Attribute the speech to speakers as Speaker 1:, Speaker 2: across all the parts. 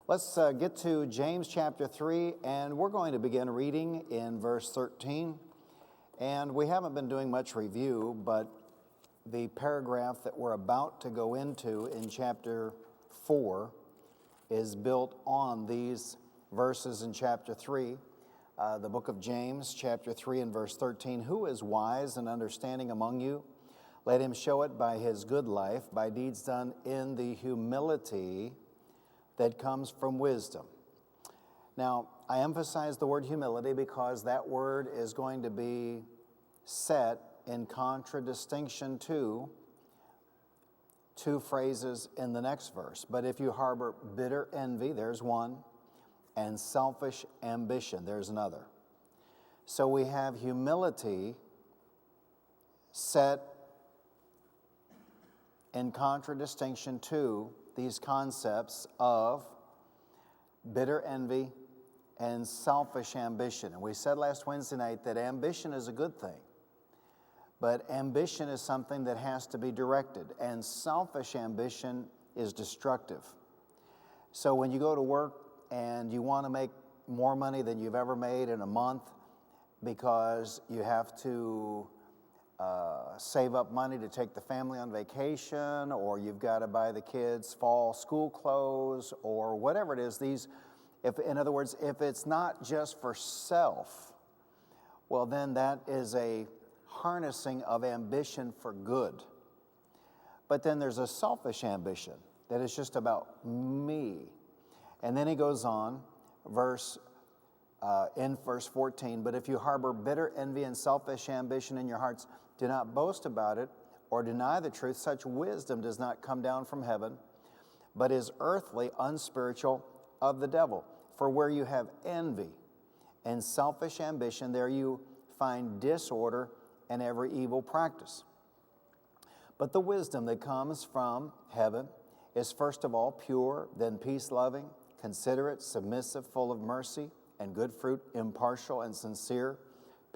Speaker 1: Let's get to James chapter 3, and we're going to begin reading in verse 13. And we haven't been doing much review, but the paragraph that we're about to go into in chapter 4 is built on these verses in chapter 3. The book of James, chapter 3 and verse 13. Who is wise and understanding among you? Let him show it by his good life, by deeds done in the humility that comes from wisdom. Now, I emphasize the word humility because that word is going to be set in contradistinction to two phrases in the next verse. But if you harbor bitter envy, there's one, and selfish ambition, there's another. So we have humility set in contradistinction to these concepts of bitter envy and selfish ambition. And we said last Wednesday night that ambition is a good thing, but ambition is something that has to be directed, and selfish ambition is destructive. So when you go to work and you want to make more money than you've ever made in a month because you have to save up money to take the family on vacation, or you've got to buy the kids fall school clothes, or whatever it is, in other words, if it's not just for self, well, then that is a harnessing of ambition for good. But then there's a selfish ambition that is just about me. And then he goes on, in verse 14, but if you harbor bitter envy and selfish ambition in your hearts, do not boast about it or deny the truth. Such wisdom does not come down from heaven, but is earthly, unspiritual, of the devil. For where you have envy and selfish ambition, there you find disorder and every evil practice. But the wisdom that comes from heaven is first of all pure, then peace-loving, considerate, submissive, full of mercy and good fruit, impartial and sincere,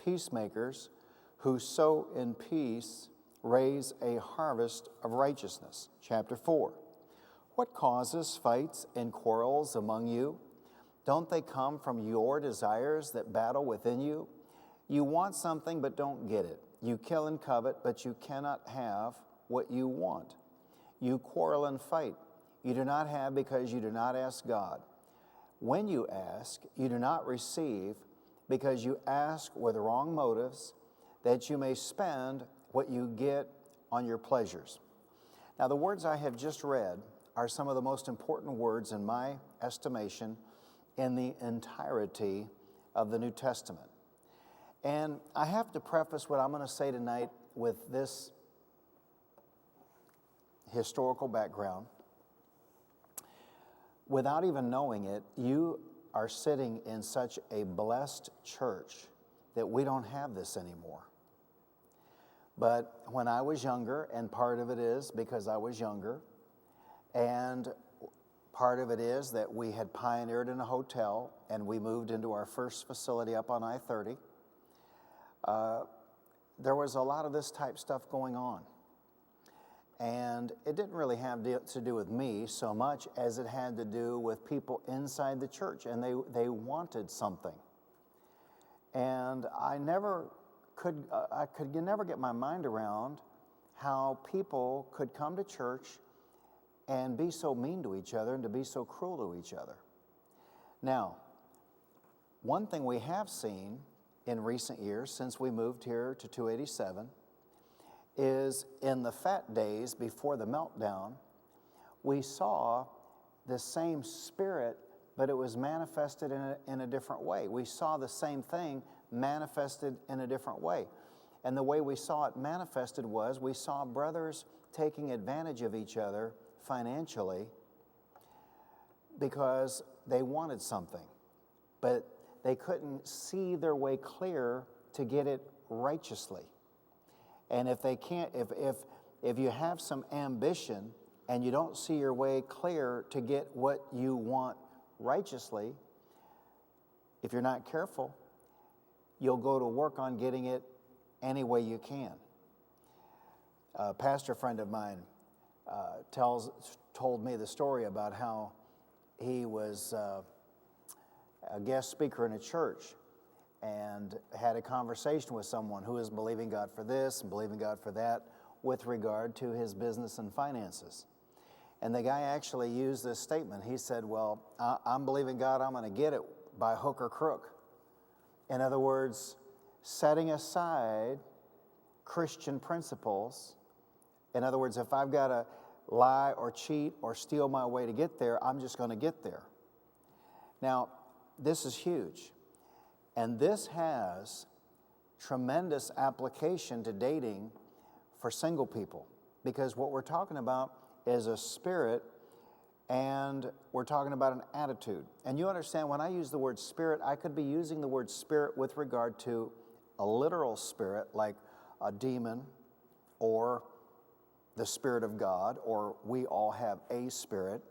Speaker 1: peacemakers, who sow in peace raise a harvest of righteousness. Chapter 4. What causes fights and quarrels among you? Don't they come from your desires that battle within you? You want something but don't get it. You kill and covet, but you cannot have what you want. You quarrel and fight. You do not have because you do not ask God. When you ask, you do not receive because you ask with wrong motives, that you may spend what you get on your pleasures. Now, the words I have just read are some of the most important words in my estimation in the entirety of the New Testament. And I have to preface what I'm going to say tonight with this historical background. Without even knowing it, you are sitting in such a blessed church that we don't have this anymore. But when I was younger, and part of it is because I was younger, and part of it is that we had pioneered in a hotel and we moved into our first facility up on I-30, there was a lot of this type stuff going on. And it didn't really have to do with me so much as it had to do with people inside the church, and they wanted something. And I could never get my mind around how people could come to church and be so mean to each other and to be so cruel to each other. Now, one thing we have seen in recent years, since we moved here to 287, is in the fat days before the meltdown, we saw the same spirit, but it was manifested in a different way. We saw the same thing manifested in a different way. And the way we saw it manifested was we saw brothers taking advantage of each other financially because they wanted something, but they couldn't see their way clear to get it righteously. And if they can't, if you have some ambition and you don't see your way clear to get what you want righteously, if you're not careful, you'll go to work on getting it any way you can. A pastor friend of mine told me the story about how he was a guest speaker in a church and had a conversation with someone who is believing God for this and believing God for that with regard to his business and finances. And the guy actually used this statement. He said, well, I'm believing God, I'm going to get it by hook or crook. In other words, setting aside Christian principles. In other words, if I've got to lie or cheat or steal my way to get there, I'm just going to get there. Now, this is huge. And this has tremendous application to dating for single people, because what we're talking about is a spirit and we're talking about an attitude. And you understand, when I use the word spirit, I could be using the word spirit with regard to a literal spirit like a demon or the Spirit of God, or we all have a spirit.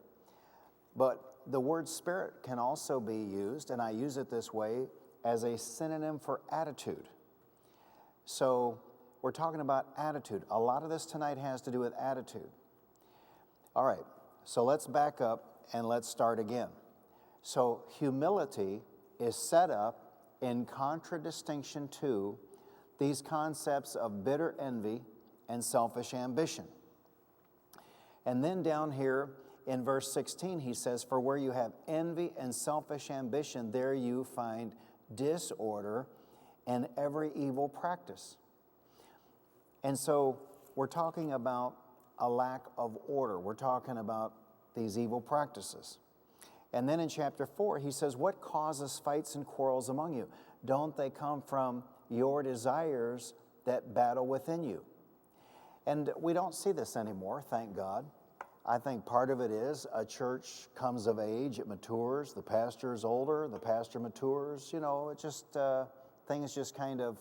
Speaker 1: But the word spirit can also be used, and I use it this way, as a synonym for attitude. So we're talking about attitude. A lot of this tonight has to do with attitude. All right, so let's back up and let's start again. So humility is set up in contradistinction to these concepts of bitter envy and selfish ambition. And then down here in verse 16, he says, for where you have envy and selfish ambition, there you find disorder and every evil practice. And so we're talking about a lack of order. We're talking about these evil practices. And then in chapter 4, he says, what causes fights and quarrels among you? Don't they come from your desires that battle within you? And we don't see this anymore, thank God. I think part of it is a church comes of age, it matures, the pastor is older, the pastor matures, it just, things just kind of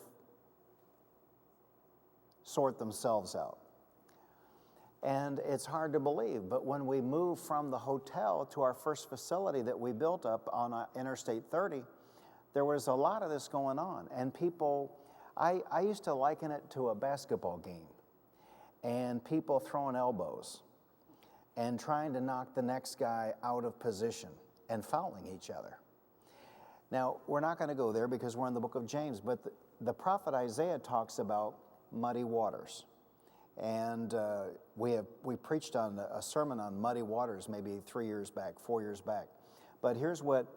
Speaker 1: sort themselves out. And it's hard to believe, but when we moved from the hotel to our first facility that we built up on Interstate 30, there was a lot of this going on. And people, I used to liken it to a basketball game, and people throwing elbows and trying to knock the next guy out of position and fouling each other. Now, we're not going to go there because we're in the book of James, but the prophet Isaiah talks about muddy waters. And we preached on a sermon on muddy waters maybe 4 years back. But here's what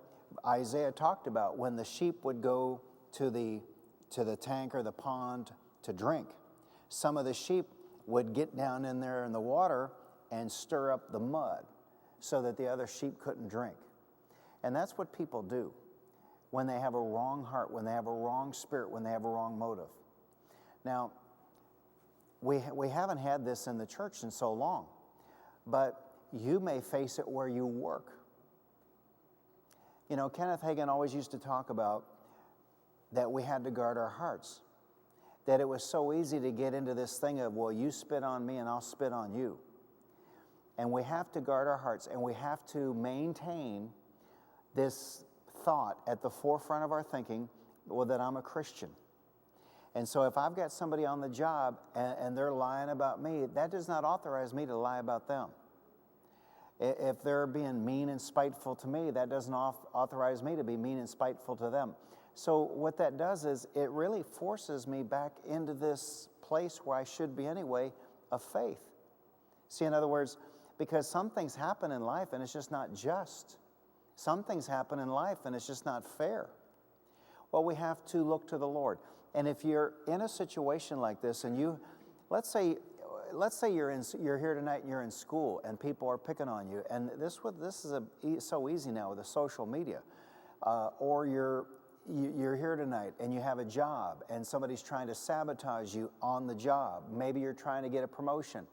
Speaker 1: Isaiah talked about. When the sheep would go to the tank or the pond to drink, some of the sheep would get down in there in the water and stir up the mud so that the other sheep couldn't drink. And that's what people do when they have a wrong heart, when they have a wrong spirit, when they have a wrong motive. Now, we haven't had this in the church in so long, but you may face it where you work. Kenneth Hagin always used to talk about that we had to guard our hearts, that it was so easy to get into this thing of, well, you spit on me and I'll spit on you. And we have to guard our hearts, and we have to maintain this thought at the forefront of our thinking, well, that I'm a Christian. And so if I've got somebody on the job and they're lying about me, that does not authorize me to lie about them. If they're being mean and spiteful to me, that doesn't authorize me to be mean and spiteful to them. So what that does is it really forces me back into this place where I should be anyway, of faith. See, in other words, because some things happen in life and it's just not just. Some things happen in life and it's just not fair. Well, we have to look to the Lord. And if you're in a situation like this and let's say you're here tonight and you're in school and people are picking on you, and this is so easy now with the social media, or you're here tonight and you have a job and somebody's trying to sabotage you on the job. Maybe you're trying to get a promotion.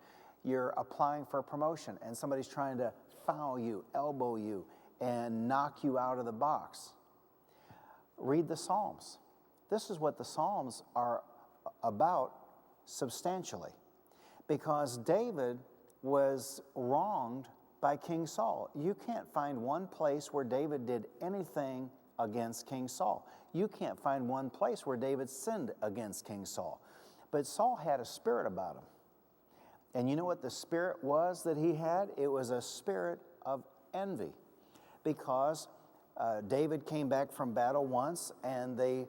Speaker 1: You're applying for a promotion and somebody's trying to foul you, elbow you, and knock you out of the box. Read the Psalms. This is what the Psalms are about substantially, because David was wronged by King Saul. You can't find one place where David did anything against King Saul. You can't find one place where David sinned against King Saul. But Saul had a spirit about him. And you know what the spirit was that he had? It was a spirit of envy. because David came back from battle once, and the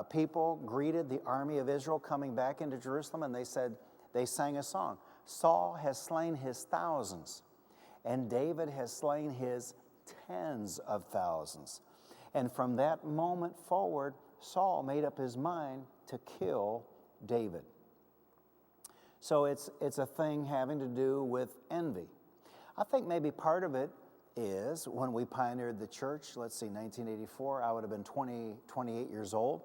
Speaker 1: people greeted the army of Israel coming back into Jerusalem, and they sang a song. Saul has slain his thousands, and David has slain his tens of thousands. And from that moment forward, Saul made up his mind to kill David. So it's a thing having to do with envy. I think maybe part of it is when we pioneered the church, let's see, 1984, I would have been 28 years old.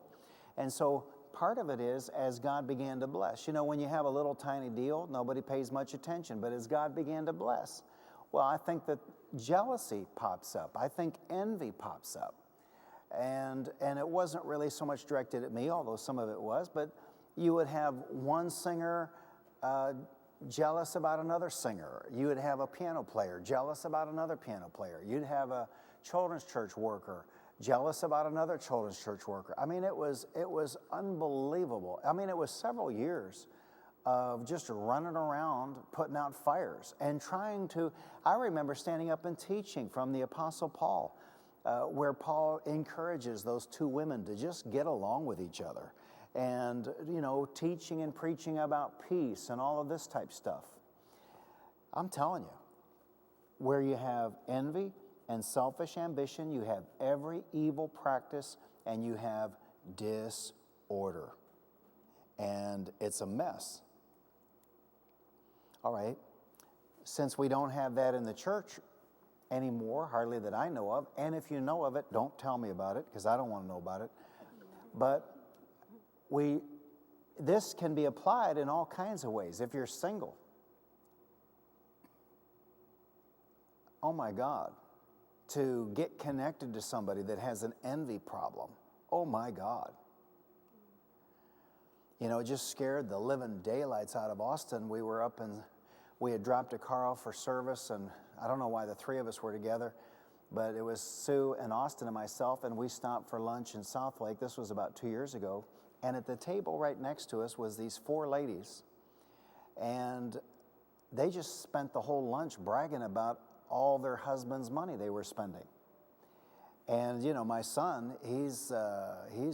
Speaker 1: And so part of it is as God began to bless. You know, when you have a little tiny deal, nobody pays much attention. But as God began to bless, well, I think that jealousy pops up. I think envy pops up. And it wasn't really so much directed at me, although some of it was, but you would have one singer jealous about another singer. You would have a piano player jealous about another piano player. You'd have a children's church worker jealous about another children's church worker. I mean, it was unbelievable. I mean, it was several years of just running around putting out fires and trying to. I remember standing up and teaching from the Apostle Paul, where Paul encourages those two women to just get along with each other. And, you know, teaching and preaching about peace and all of this type stuff. I'm telling you, where you have envy and selfish ambition, you have every evil practice, and you have disorder. And it's a mess. All right, since we don't have that in the church anymore, hardly that I know of, and if you know of it, don't tell me about it, because I don't want to know about it. But this can be applied in all kinds of ways. If you're single, oh my God, to get connected to somebody that has an envy problem, oh my God. You know, it just scared the living daylights out of Austin. We were up and we had dropped a car off for service, and I don't know why the three of us were together, but it was Sue and Austin and myself, and we stopped for lunch in South Lake. This was about 2 years ago. And at the table right next to us was these four ladies, and they just spent the whole lunch bragging about all their husbands' money they were spending. And, you know, my son, he's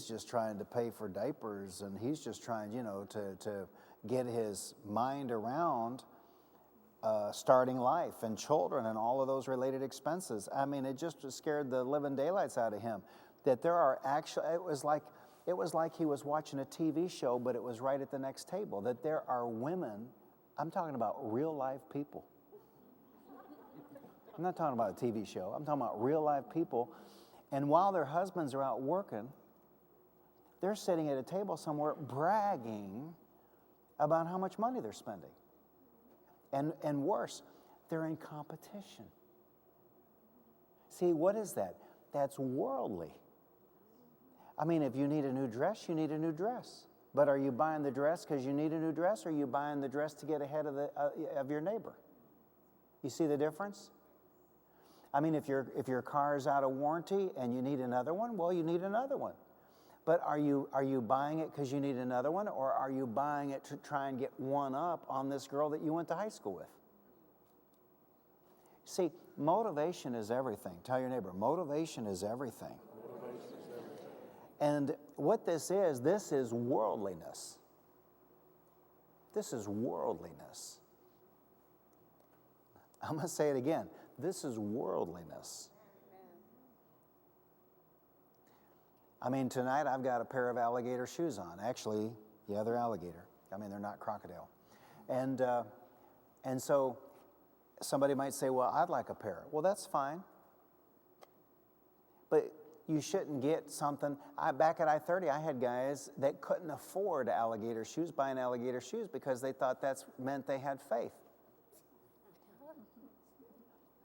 Speaker 1: just trying to pay for diapers, and he's just trying, you know, to get his mind around starting life and children and all of those related expenses. I mean, it just scared the living daylights out of him. That there are actually, it was like he was watching a TV show, but it was right at the next table. That there are women, I'm talking about real live people. I'm not talking about a TV show. I'm talking about real live people. And while their husbands are out working, they're sitting at a table somewhere bragging about how much money they're spending. And worse, they're in competition. See, what is that? That's worldly. I mean, if you need a new dress, you need a new dress. But are you buying the dress because you need a new dress, or are you buying the dress to get ahead of your neighbor? You see the difference? I mean, if your car is out of warranty and you need another one, well, you need another one. But are you buying it because you need another one, or are you buying it to try and get one up on this girl that you went to high school with? See, motivation is everything. Tell your neighbor, motivation is everything. And what this is worldliness. This is worldliness. I'm going to say it again. This is worldliness. I mean, tonight I've got a pair of alligator shoes on. Actually, yeah, they're alligator. I mean, they're not crocodile. And so somebody might say, well, I'd like a pair. Well, that's fine. But you shouldn't get something. Back at I-30, I had guys that couldn't afford alligator shoes, buying alligator shoes, because they thought that meant they had faith.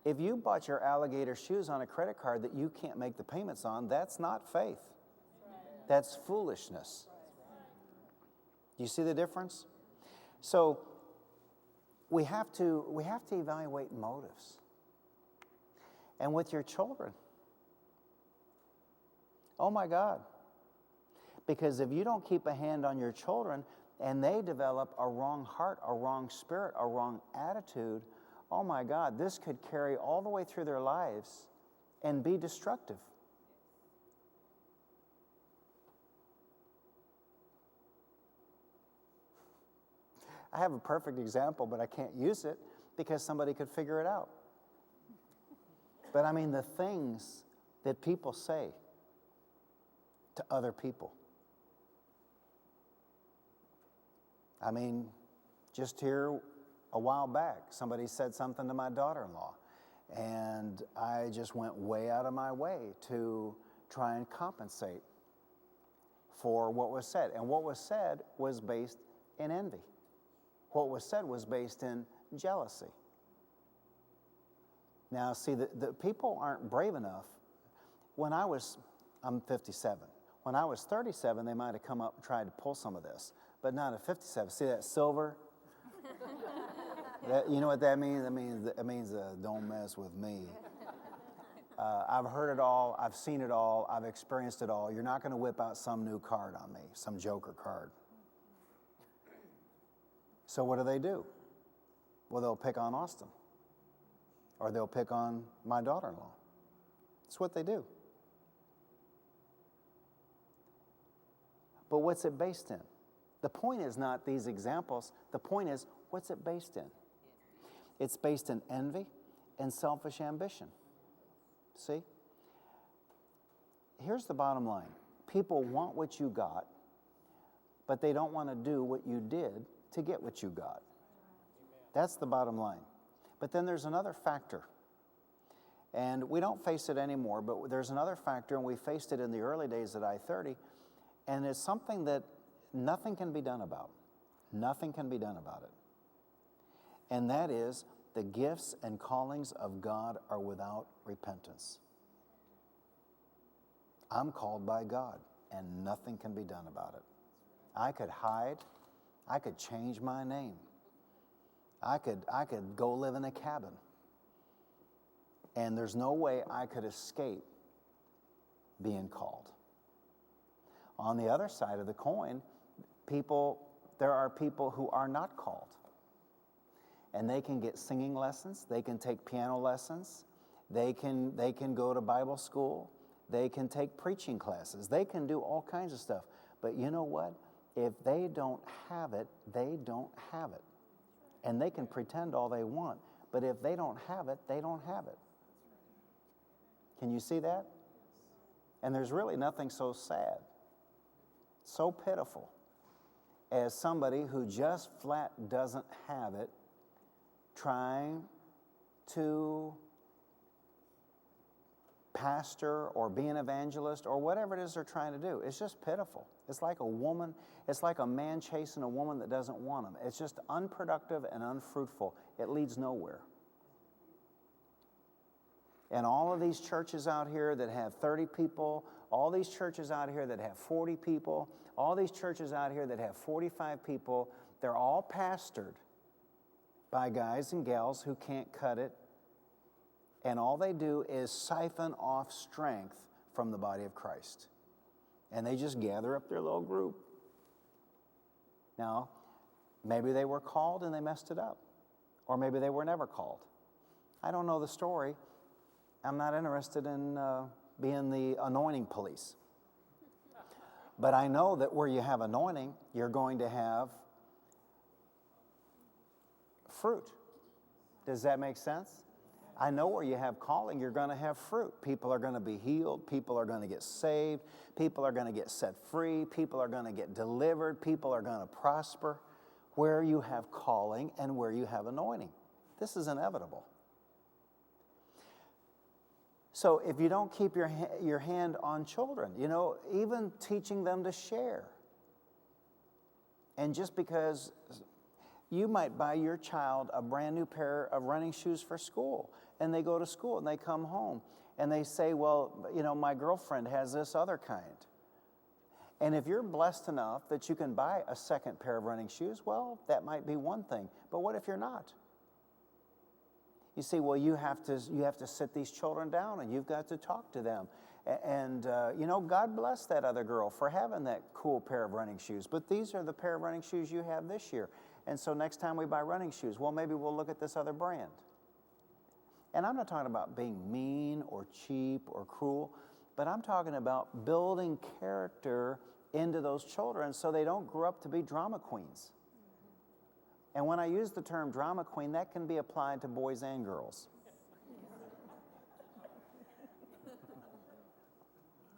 Speaker 1: If you bought your alligator shoes on a credit card that you can't make the payments on, that's not faith. That's foolishness. Do you see the difference? So we have to evaluate motives. And with your children, oh my God. Because if you don't keep a hand on your children and they develop a wrong heart, a wrong spirit, a wrong attitude, oh my God, this could carry all the way through their lives and be destructive. I have a perfect example, but I can't use it because somebody could figure it out. But I mean, the things that people say to other people. I mean, just here a while back, somebody said something to my daughter-in-law, and I just went way out of my way to try and compensate for what was said. And what was said was based in envy. What was said was based in jealousy. Now, see, the people aren't brave enough. I'm 57. When I was 37, they might have come up and tried to pull some of this, but not at 57. See that silver? You know what that means? That means don't mess with me. I've heard it all. I've seen it all. I've experienced it all. You're not going to whip out some new card on me, some joker card. So what do? Well, they'll pick on Austin. Or they'll pick on my daughter-in-law. That's what they do. But what's it based in? The point is not these examples. The point is, what's it based in? It's based in envy and selfish ambition. See? Here's the bottom line. People want what you got, but they don't want to do what you did to get what you got. That's the bottom line. But then there's another factor. And we don't face it anymore, but there's another factor, and we faced it in the early days at I-30, and it's something that nothing can be done about. Nothing can be done about it. And that is, the gifts and callings of God are without repentance. I'm called by God, and nothing can be done about it. I could hide. I could change my name. I could go live in a cabin. And there's no way I could escape being called. On the other side of the coin, there are people who are not called. And they can get singing lessons, they can take piano lessons, they can go to Bible school, they can take preaching classes, they can do all kinds of stuff. But you know what? If they don't have it, they don't have it. And they can pretend all they want, but if they don't have it, they don't have it. Can you see that? And there's really nothing so sad, so pitiful, as somebody who just flat doesn't have it, trying to pastor or be an evangelist or whatever it is they're trying to do. It's just pitiful. It's like a man chasing a woman that doesn't want him. It's just unproductive and unfruitful. It leads nowhere. And all of these churches out here that have 30 people, all these churches out here that have 40 people, all these churches out here that have 45 people, they're all pastored by guys and gals who can't cut it. And all they do is siphon off strength from the body of Christ. And they just gather up their little group. Now, maybe they were called and they messed it up. Or maybe they were never called. I don't know the story. I'm not interested in being the anointing police. But I know that where you have anointing, you're going to have fruit. Does that make sense? I know where you have calling, you're going to have fruit. People are going to be healed. People are going to get saved. People are going to get set free. People are going to get delivered. People are going to prosper. Where you have calling and where you have anointing. This is inevitable. So if you don't keep your hand on children, even teaching them to share. And just because you might buy your child a brand new pair of running shoes for school, and they go to school and they come home and they say, well, my girlfriend has this other kind. And if you're blessed enough that you can buy a second pair of running shoes, well, that might be one thing. But what if you're not? You see, well, you have to sit these children down and you've got to talk to them. And God bless that other girl for having that cool pair of running shoes. But these are the pair of running shoes you have this year. And so next time we buy running shoes, well, maybe we'll look at this other brand. And I'm not talking about being mean or cheap or cruel, but I'm talking about building character into those children so they don't grow up to be drama queens. And when I use the term drama queen, that can be applied to boys and girls.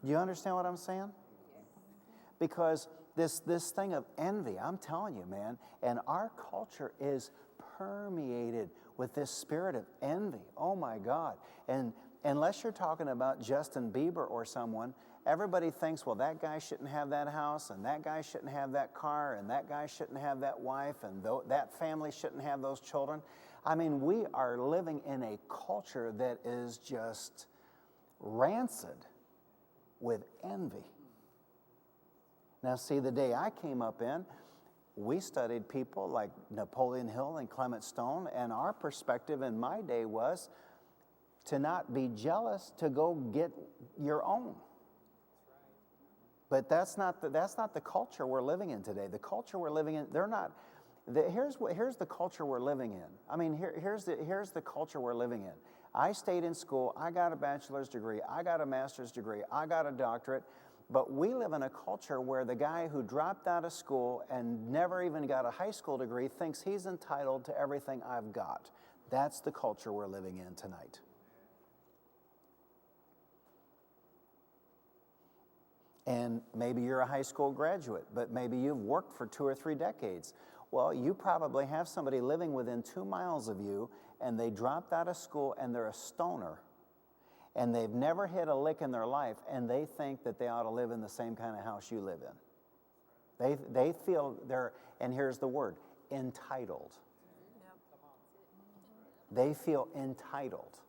Speaker 1: Do you understand what I'm saying? Because this thing of envy, I'm telling you, man, and our culture is permeated with this spirit of envy. Oh my God. And unless you're talking about Justin Bieber or someone, everybody thinks, well, that guy shouldn't have that house, and that guy shouldn't have that car, and that guy shouldn't have that wife, and that family shouldn't have those children. I mean, we are living in a culture that is just rancid with envy. Now, see, the day I came up in, we studied people like Napoleon Hill and Clement Stone, and our perspective in my day was to not be jealous, to go get your own. But that's not the culture we're living in today. The culture we're living in, here's the culture we're living in. I mean, here's the culture we're living in. I stayed in school, I got a bachelor's degree, I got a master's degree, I got a doctorate, but we live in a culture where the guy who dropped out of school and never even got a high school degree thinks he's entitled to everything I've got. That's the culture we're living in tonight. And maybe you're a high school graduate, but maybe you've worked for 2 or 3 decades. Well, you probably have somebody living within 2 miles of you, and they dropped out of school and they're a stoner, and they've never hit a lick in their life, and they think that they ought to live in the same kind of house you live in. They feel they're, and here's the word, entitled. They feel entitled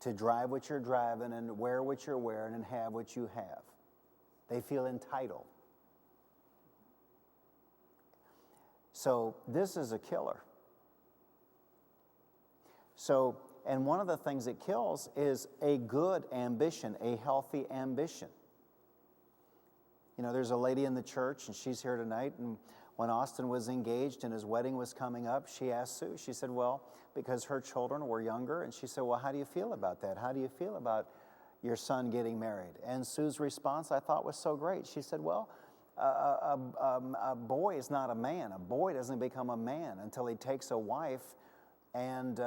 Speaker 1: to drive what you're driving and wear what you're wearing and have what you have. They feel entitled. So this is a killer. So, and one of the things it kills is a good ambition, a healthy ambition. You know, there's a lady in the church, and she's here tonight, and when Austin was engaged and his wedding was coming up, she asked Sue, she said, well, because her children were younger, and she said, well, how do you feel about that? How do you feel about your son getting married? And Sue's response, I thought, was so great. She said, well, a boy is not a man. A boy doesn't become a man until he takes a wife and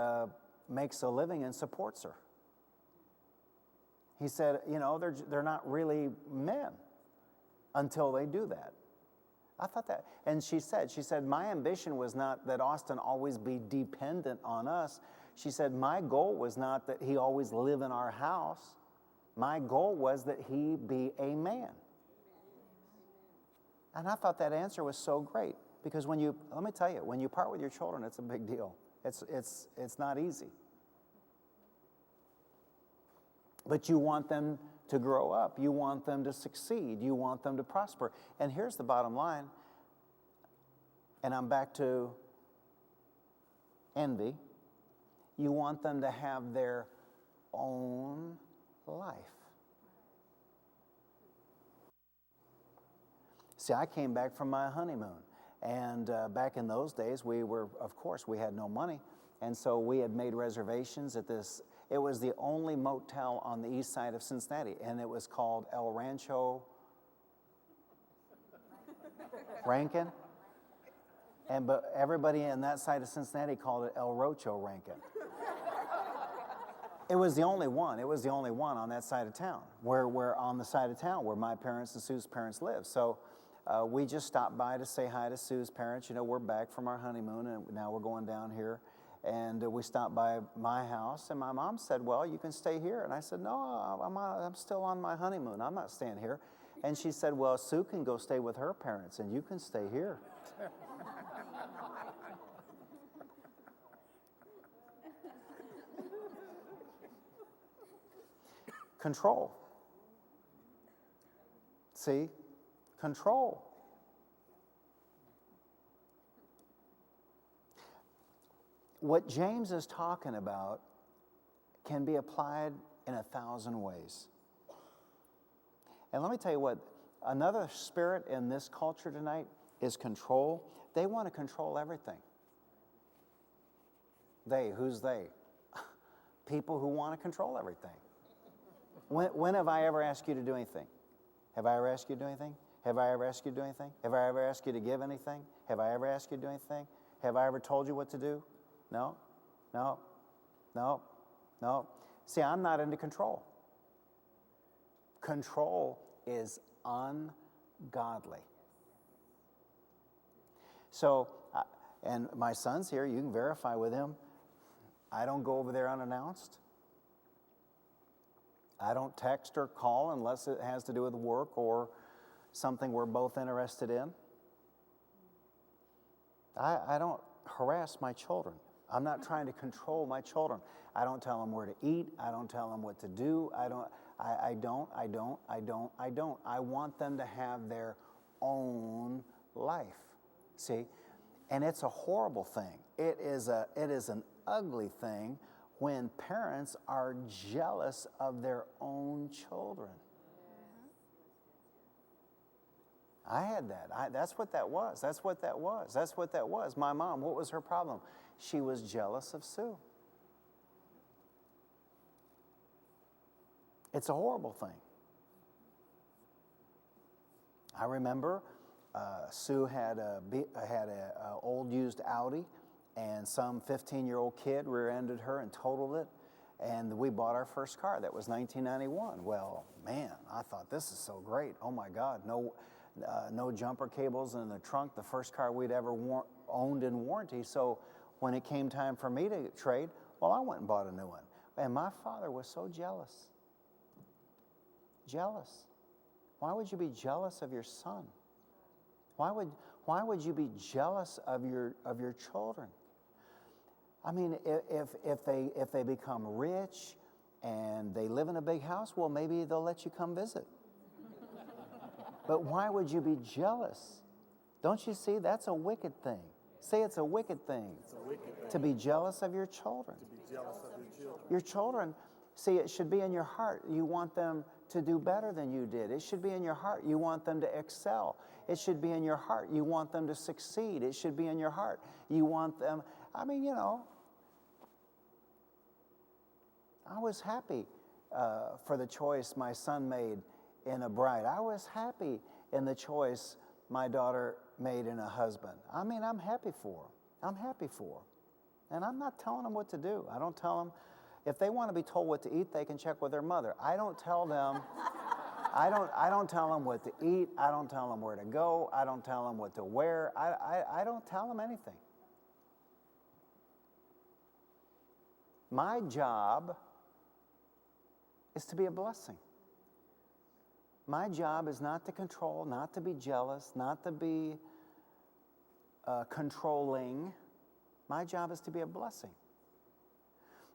Speaker 1: makes a living and supports her. He said, you know, they're not really men until they do that. I thought that, and she said, my ambition was not that Austin always be dependent on us. She said, my goal was not that he always live in our house. My goal was that he be a man. And I thought that answer was so great, because let me tell you, when you part with your children, it's a big deal. It's not easy. But you want them to grow up. You want them to succeed. You want them to prosper. And here's the bottom line, and I'm back to envy. You want them to have their own life. See, I came back from my honeymoon, and back in those days, we had no money, and so we had made reservations at this. It was the only motel on the east side of Cincinnati, and it was called El Rancho Rankin. But everybody in that side of Cincinnati called it El Rocho Rankin. It was the only one. It was the only one on that side of town, where on the side of town where my parents and Sue's parents lived. So we just stopped by to say hi to Sue's parents. You know, we're back from our honeymoon, and now we're going down here. And we stopped by my house, and my mom said, well, you can stay here. And I said, no, I'm still on my honeymoon. I'm not staying here. And she said, well, Sue can go stay with her parents, and you can stay here. Control. See? Control. What James is talking about can be applied in 1,000 ways. And let me tell you what, another spirit in this culture tonight is control. They want to control everything. They, who's they? people who want to control everything. When have I ever asked you to do anything? Have I ever asked you to do anything? Have I ever asked you to do anything? Have I ever asked you to give anything? Have I ever asked you to do anything? Have I ever told you what to do? No, no, no, no. See, I'm not into control. Control is ungodly. So, and my son's here, you can verify with him. I don't go over there unannounced. I don't text or call unless it has to do with work or something we're both interested in. I don't harass my children. I'm not trying to control my children. I don't tell them where to eat. I don't tell them what to do. I don't. I want them to have their own life. See? And it's a horrible thing. It is an ugly thing when parents are jealous of their own children. I had that. That's what that was. That's what that was. That's what that was. My mom, what was her problem? She was jealous of Sue. It's a horrible thing. I remember Sue had a old used Audi, and some 15-year-old kid rear-ended her and totaled it, and we bought our first car. That was 1991. Well, man, I thought, this is so great. Oh my God, no jumper cables in the trunk. The first car we'd ever owned in warranty. So when it came time for me to trade, well, I went and bought a new one. And my father was so jealous. Jealous. Why would you be jealous of your son? Why would you be jealous of your children? I mean, if they become rich and they live in a big house, well, maybe they'll let you come visit. But why would you be jealous? Don't you see? That's a wicked thing. Say it's a wicked thing.
Speaker 2: It's a wicked thing.
Speaker 1: To be jealous of your children.
Speaker 2: To be jealous of your children.
Speaker 1: Your children, see, it should be in your heart. You want them to do better than you did. It should be in your heart. You want them to excel. It should be in your heart. You want them to succeed. It should be in your heart. You want them, I mean, you know, I was happy for the choice my son made in a bride. I was happy in the choice my daughter made in a husband. I mean, I'm happy for them. I'm happy for them. And I'm not telling them what to do. I don't tell them, if they want to be told what to eat, they can check with their mother. I don't tell them, I don't tell them what to eat. I don't tell them where to go. I don't tell them what to wear. I don't tell them anything. My job is to be a blessing. My job is not to control, not to be jealous, not to be controlling. My job is to be a blessing.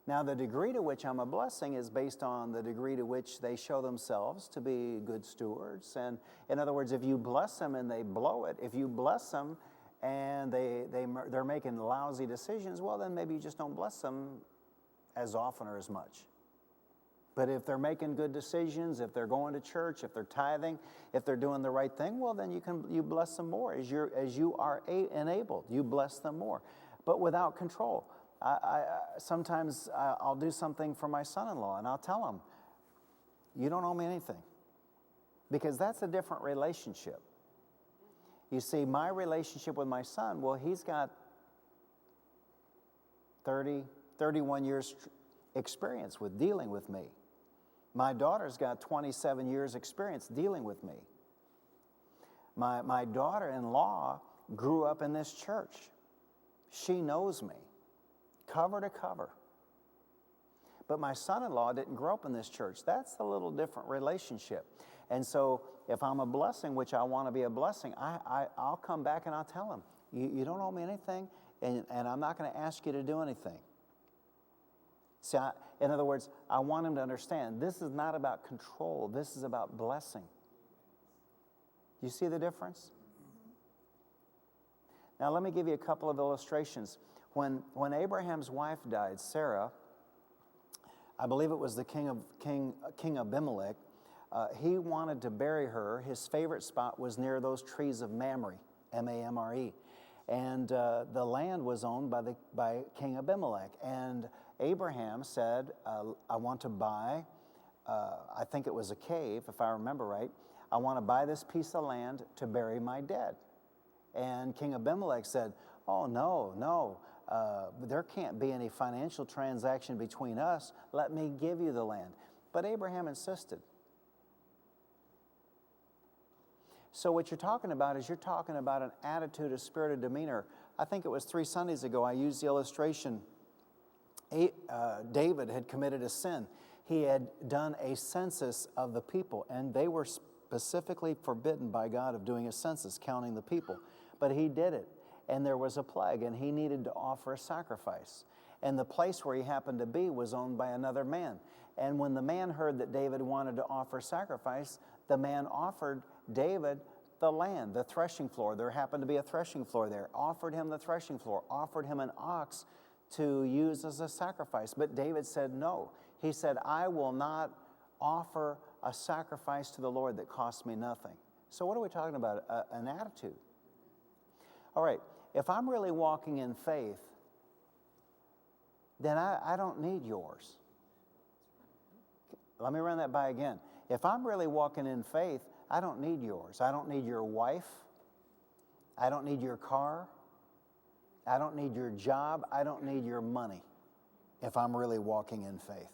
Speaker 1: Now, the degree to which I'm a blessing is based on the degree to which they show themselves to be good stewards. And in other words, if you bless them and they blow it, if you bless them and they're making lousy decisions, well, then maybe you just don't bless them as often or as much. But if they're making good decisions, if they're going to church, if they're tithing, if they're doing the right thing, well, then you bless them more as you are enabled. You bless them more, but without control. Sometimes I'll do something for my son-in-law, and I'll tell him, "You don't owe me anything," because that's a different relationship. You see, my relationship with my son, well, he's got 31 years experience with dealing with me. My daughter's got 27 years experience dealing with me. My daughter-in-law grew up in this church. She knows me, cover to cover. But my son-in-law didn't grow up in this church. That's a little different relationship. And so if I'm a blessing, which I want to be a blessing, I'll come back and I'll tell him, you don't owe me anything, and I'm not going to ask you to do anything. See, in other words, I want him to understand this is not about control. This is about blessing. You see the difference? Now, let me give you a couple of illustrations. When Abraham's wife died, Sarah, I believe it was the King Abimelech, he wanted to bury her. His favorite spot was near those trees of Mamre, M-A-M-R-E. And the land was owned by King Abimelech. And Abraham said, I want to buy, I think it was a cave, if I remember right. I want to buy this piece of land to bury my dead. And King Abimelech said, oh, no, there can't be any financial transaction between us. Let me give you the land. But Abraham insisted. So what you're talking about is you're talking about an attitude, a spirit of demeanor. I think it was 3 Sundays ago I used the illustration. David had committed a sin. He had done a census of the people, and they were specifically forbidden by God of doing a census, counting the people. But he did it, and there was a plague, and he needed to offer a sacrifice. And the place where he happened to be was owned by another man. And when the man heard that David wanted to offer sacrifice, the man offered David the land, the threshing floor. There happened to be a threshing floor there. Offered him the threshing floor, offered him an ox to use as a sacrifice. But David said no. He said, I will not offer a sacrifice to the Lord that costs me nothing. So what are we talking about? An attitude. All right, if I'm really walking in faith, then I don't need yours. Let me run that by again. If I'm really walking in faith, I don't need yours. I don't need your wife. I don't need your car. I don't need your job. I don't need your money if I'm really walking in faith.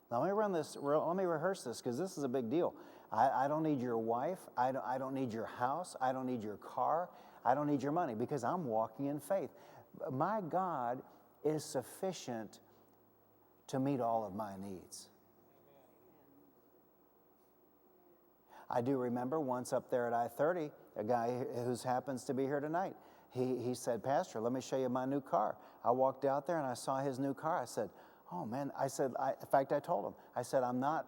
Speaker 1: Now let me rehearse this, because this is a big deal. I don't need your wife. I don't need your house. I don't need your car. I don't need your money, because I'm walking in faith. My God is sufficient to meet all of my needs. I do remember once up there at I-30, a guy who happens to be here tonight, he said, Pastor, let me show you my new car. I walked out there and I saw his new car. I said, oh man, in fact, I told him, I said, I'm not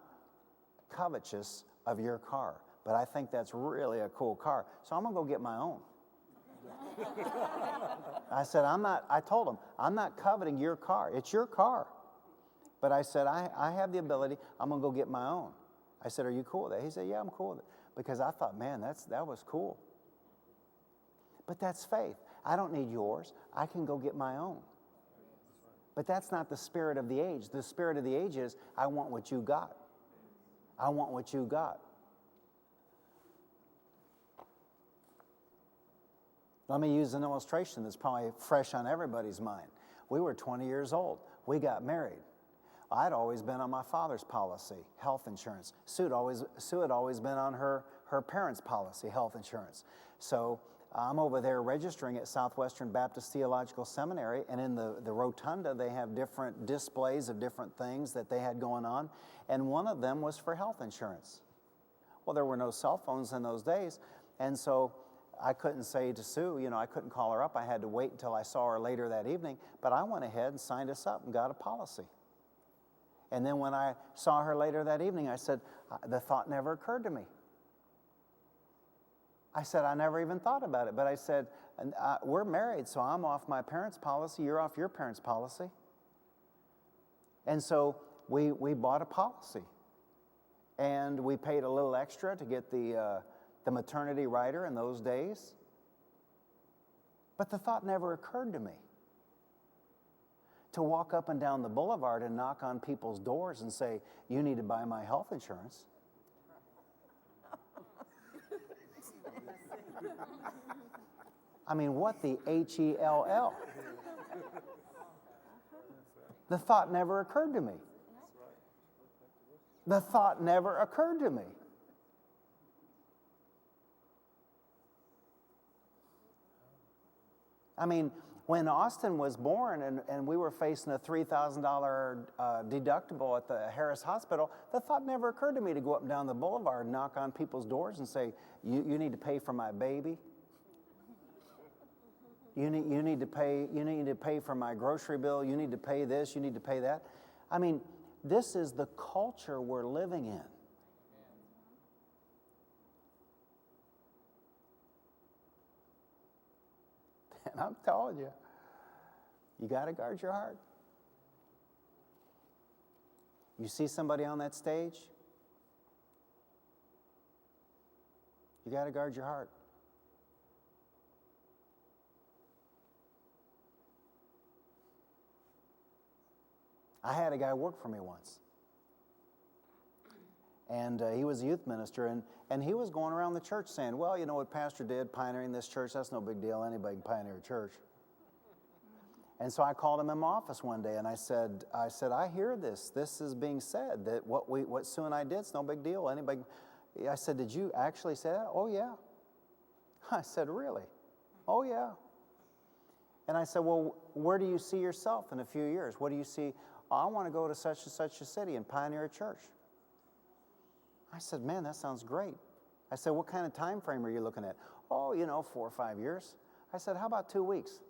Speaker 1: covetous of your car, but I think that's really a cool car, so I'm gonna go get my own. I said, I told him, I'm not coveting your car. It's your car. But I said, I have the ability, I'm gonna go get my own. I said, are you cool with that? He said, yeah, I'm cool with it. Because I thought, man, that was cool. But that's faith. I don't need yours. I can go get my own. But that's not the spirit of the age. The spirit of the age is, I want what you got. I want what you got. Let me use an illustration that's probably fresh on everybody's mind. We were 20 years old. We got married. I'd always been on my father's policy, health insurance. Sue had always been on her parents' policy, health insurance. So I'm over there registering at Southwestern Baptist Theological Seminary, and in the rotunda they have different displays of different things that they had going on, and one of them was for health insurance. Well, there were no cell phones in those days, and so I couldn't say to Sue, I couldn't call her up. I had to wait until I saw her later that evening, but I went ahead and signed us up and got a policy. And then when I saw her later that evening, I said, the thought never occurred to me. I said, I never even thought about it. But I said, we're married, so I'm off my parents' policy. You're off your parents' policy. And so we bought a policy. And we paid a little extra to get the maternity rider in those days. But the thought never occurred to me to walk up and down the boulevard and knock on people's doors and say, you need to buy my health insurance. I mean, what the H-E-L-L? The thought never occurred to me. The thought never occurred to me. I mean, when Austin was born and we were facing a $3,000 deductible at the Harris Hospital, the thought never occurred to me to go up and down the boulevard and knock on people's doors and say, you need to pay for my baby. You need to pay for my grocery bill. You need to pay this. You need to pay that. I mean, this is the culture we're living in. And I'm telling you, you got to guard your heart. You see somebody on that stage, you got to guard your heart. I had a guy work for me once. And he was a youth minister, and he was going around the church saying, well, you know what pastor did, pioneering this church, that's no big deal. Anybody can pioneer a church. And so I called him in my office one day, and I said, I hear this. This is being said, that what Sue and I did, it's no big deal. Anybody? I said, did you actually say that? Oh, yeah. I said, really? Oh, yeah. And I said, well, where do you see yourself in a few years? What do you see? Oh, I want to go to such and such a city and pioneer a church. I said, man, that sounds great. I said, what kind of time frame are you looking at? Oh, 4 or 5 years. I said, how about 2 weeks?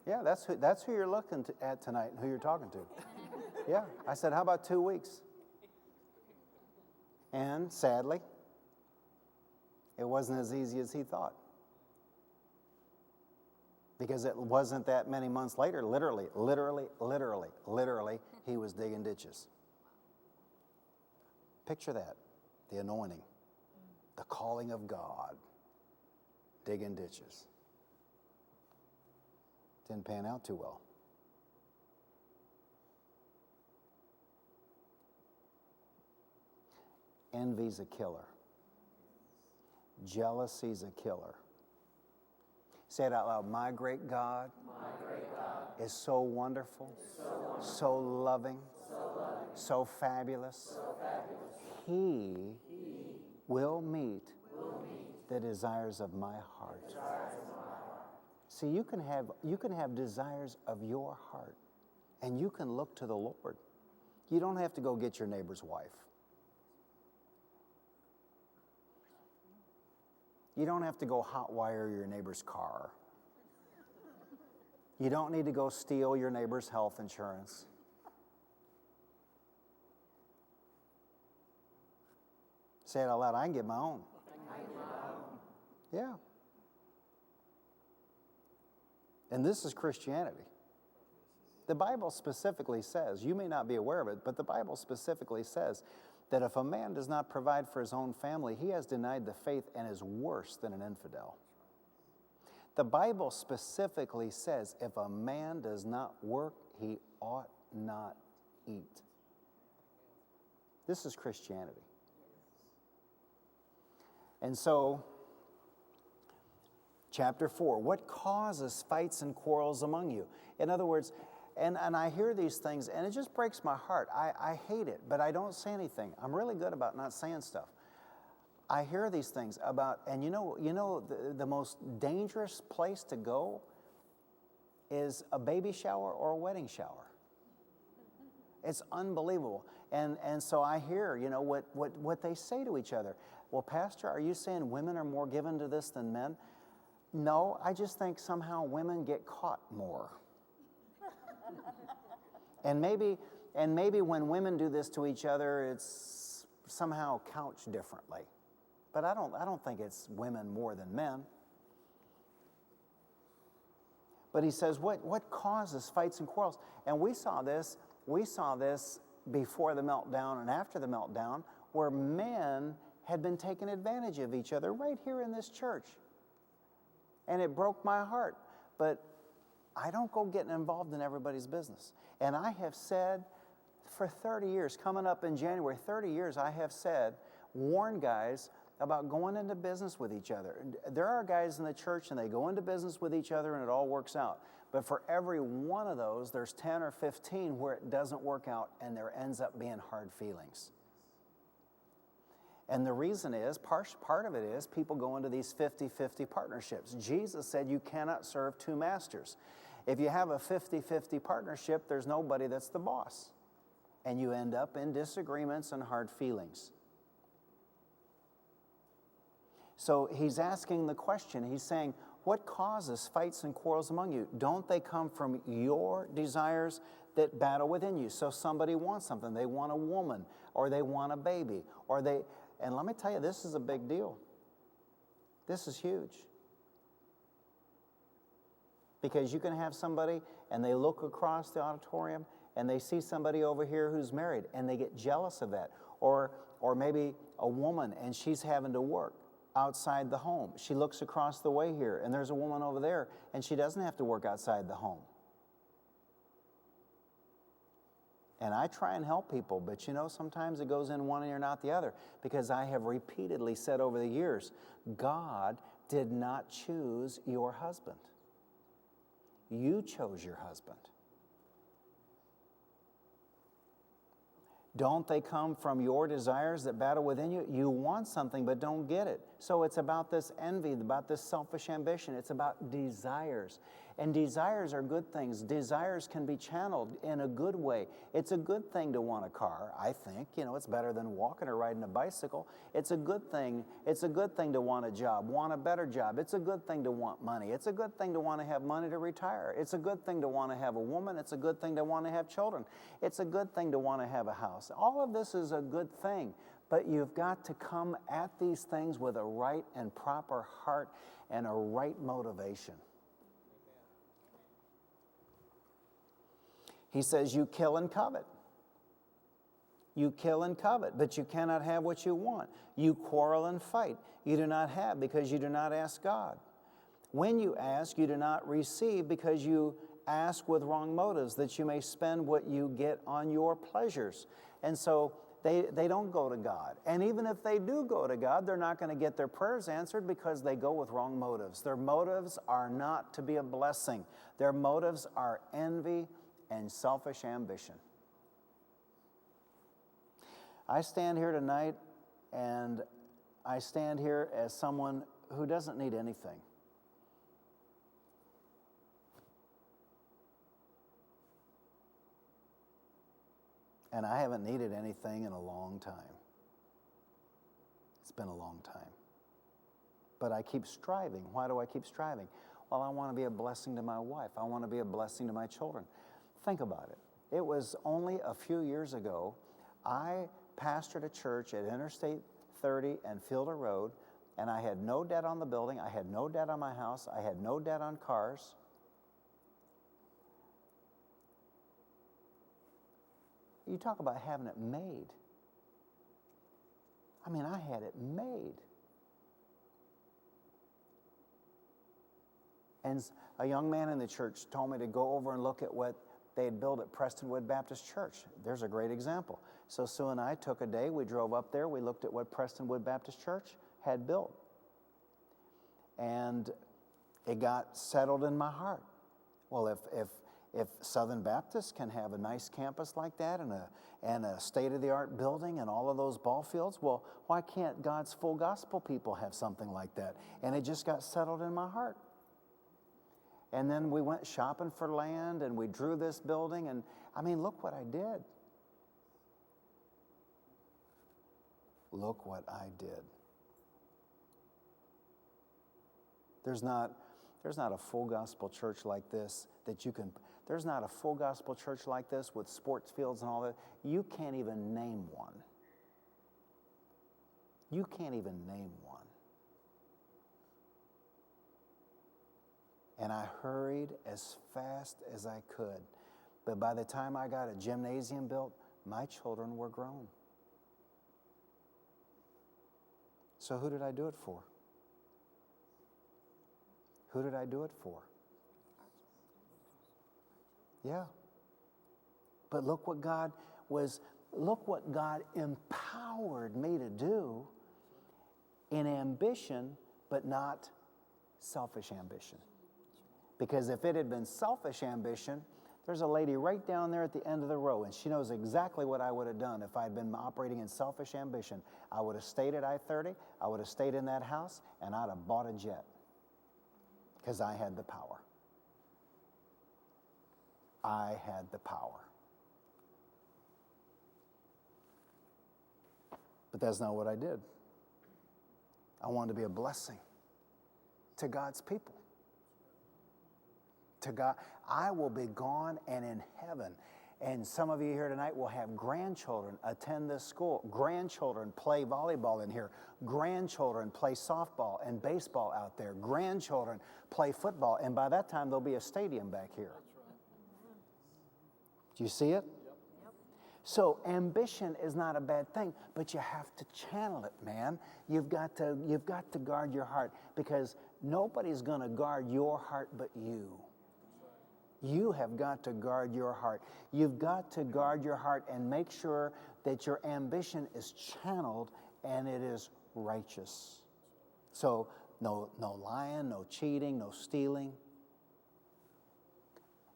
Speaker 1: Yeah, that's who you're looking at tonight and who you're talking to. Yeah, I said, how about 2 weeks? And sadly, it wasn't as easy as he thought. Because it wasn't that many months later, literally, he was digging ditches. Picture that, the anointing, the calling of God, digging ditches. Didn't pan out too well. Envy's a killer. Jealousy's a killer. Say it out loud. My great God, is so wonderful, so loving, so fabulous. He will meet the desires of my heart. See, you can have desires of your heart, and you can look to the Lord. You don't have to go get your neighbor's wife. You don't have to go hotwire your neighbor's car. You don't need to go steal your neighbor's health insurance. Say it out loud. I can get my own. Yeah. And this is Christianity. The Bible specifically says, you may not be aware of it, but the Bible specifically says that if a man does not provide for his own family, he has denied the faith and is worse than an infidel. The Bible specifically says if a man does not work, he ought not eat. This is Christianity. And so, chapter 4, what causes fights and quarrels among you? In other words, and I hear these things, and it just breaks my heart. I hate it, but I don't say anything. I'm really good about not saying stuff. I hear these things about, and the most dangerous place to go is a baby shower or a wedding shower. It's unbelievable. And so I hear, what they say to each other. Well, Pastor, are you saying women are more given to this than men? No, I just think somehow women get caught more. And maybe when women do this to each other, it's somehow couched differently. But I don't think it's women more than men. But he says, what causes fights and quarrels? And we saw this before the meltdown and after the meltdown, where men had been taking advantage of each other right here in this church. And it broke my heart. But I don't go getting involved in everybody's business. And I have said for 30 years, coming up in January, 30 years, I have said, warn guys about going into business with each other. There are guys in the church and they go into business with each other and it all works out. But for every one of those, there's 10 or 15 where it doesn't work out and there ends up being hard feelings. And the reason is, part of it is, people go into these 50-50 partnerships. Jesus said you cannot serve two masters. If you have a 50-50 partnership, there's nobody that's the boss. And you end up in disagreements and hard feelings. So he's asking the question, he's saying, what causes fights and quarrels among you? Don't they come from your desires that battle within you? So somebody wants something, they want a woman, or they want a baby, and let me tell you, this is a big deal. This is huge. Because you can have somebody and they look across the auditorium and they see somebody over here who's married and they get jealous of that. Or or maybe a woman and she's having to work outside the home. She looks across the way here and there's a woman over there and she doesn't have to work outside the home. And I try and help people, but you know, sometimes it goes in one ear and out the other, because I have repeatedly said over the years, God did not choose your husband. You chose your husband. Don't they come from your desires that battle within you? You want something but don't get it. So it's about this envy, about this selfish ambition. It's about desires. And desires are good things. Desires can be channeled in a good way. It's a good thing to want a car, I think. You know, it's better than walking or riding a bicycle. It's a good thing. It's a good thing to want a job, want a better job. It's a good thing to want money. It's a good thing to want to have money to retire. It's a good thing to want to have a woman. It's a good thing to want to have children. It's a good thing to want to have a house. All of this is a good thing, but you've got to come at these things with a right and proper heart and a right motivation. He says, you kill and covet. You kill and covet, but you cannot have what you want. You quarrel and fight. You do not have because you do not ask God. When you ask, you do not receive because you ask with wrong motives, that you may spend what you get on your pleasures. And so they don't go to God. And even if they do go to God, they're not going to get their prayers answered because they go with wrong motives. Their motives are not to be a blessing. Their motives are envy and selfish ambition. I stand here tonight, and I stand here as someone who doesn't need anything. And I haven't needed anything in a long time. It's been a long time. But I keep striving. Why do I keep striving? Well, I want to be a blessing to my wife. I want to be a blessing to my children. Think about it. It was only a few years ago, I pastored a church at Interstate 30 and Fielder Road, and I had no debt on the building. I had no debt on my house. I had no debt on cars. You talk about having it made. I mean, I had it made. And a young man in the church told me to go over and look at what they had built at Prestonwood Baptist Church. There's a great example. So Sue and I took a day, we drove up there, we looked at what Prestonwood Baptist Church had built. And it got settled in my heart. Well, if Southern Baptist can have a nice campus like that and a state-of-the-art building and all of those ball fields, well, why can't God's full gospel people have something like that? And it just got settled in my heart. And then we went shopping for land and we drew this building, and I mean, look what I did. Look what I did. There's not a full gospel church like this that you can, there's not a full gospel church like this with sports fields and all that. You can't even name one. You can't even name one. And I hurried as fast as I could. But by the time I got a gymnasium built, my children were grown. So who did I do it for? Who did I do it for? Yeah. But look what God empowered me to do in ambition, but not selfish ambition. Because if it had been selfish ambition, there's a lady right down there at the end of the row, and she knows exactly what I would have done if I'd been operating in selfish ambition. I would have stayed at I-30, I would have stayed in that house, and I'd have bought a jet. Because I had the power. I had the power. But that's not what I did. I wanted to be a blessing to God's people. To God, I will be gone and in heaven. And some of you here tonight will have grandchildren attend this school. Grandchildren play volleyball in here. Grandchildren play softball and baseball out there. Grandchildren play football. And by that time, there'll be a stadium back here. Do you see it? Yep. So ambition is not a bad thing, but you have to channel it, man. You've got to guard your heart, because nobody's going to guard your heart but you. You have got to guard your heart. You've got to guard your heart and make sure that your ambition is channeled and it is righteous. So no lying, no cheating, no stealing,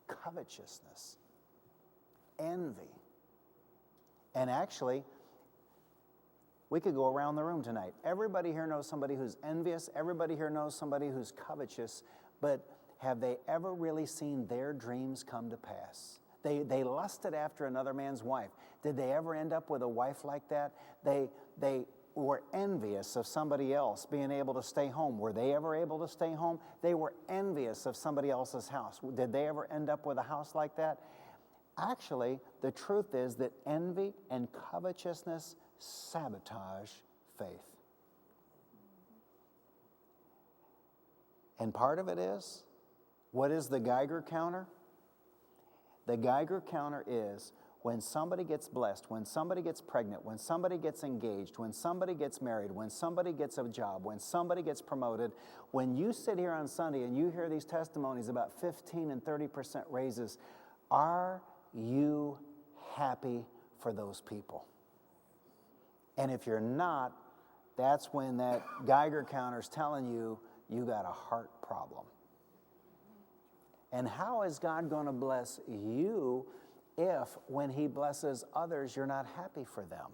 Speaker 1: covetousness, envy. And actually, we could go around the room tonight. Everybody here knows somebody who's envious. Everybody here knows somebody who's covetous. But have they ever really seen their dreams come to pass? They lusted after another man's wife. Did they ever end up with a wife like that? They were envious of somebody else being able to stay home. Were they ever able to stay home? They were envious of somebody else's house. Did they ever end up with a house like that? Actually, the truth is that envy and covetousness sabotage faith. And part of it is, what is the Geiger counter? The Geiger counter is when somebody gets blessed, when somebody gets pregnant, when somebody gets engaged, when somebody gets married, when somebody gets a job, when somebody gets promoted. When you sit here on Sunday and you hear these testimonies about 15 and 30% raises, are you happy for those people? And if you're not, that's when that Geiger counter is telling you you got a heart problem. And how is God going to bless you if, when He blesses others, you're not happy for them?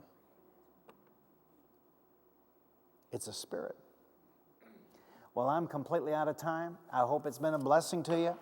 Speaker 1: It's a spirit. Well, I'm completely out of time. I hope it's been a blessing to you.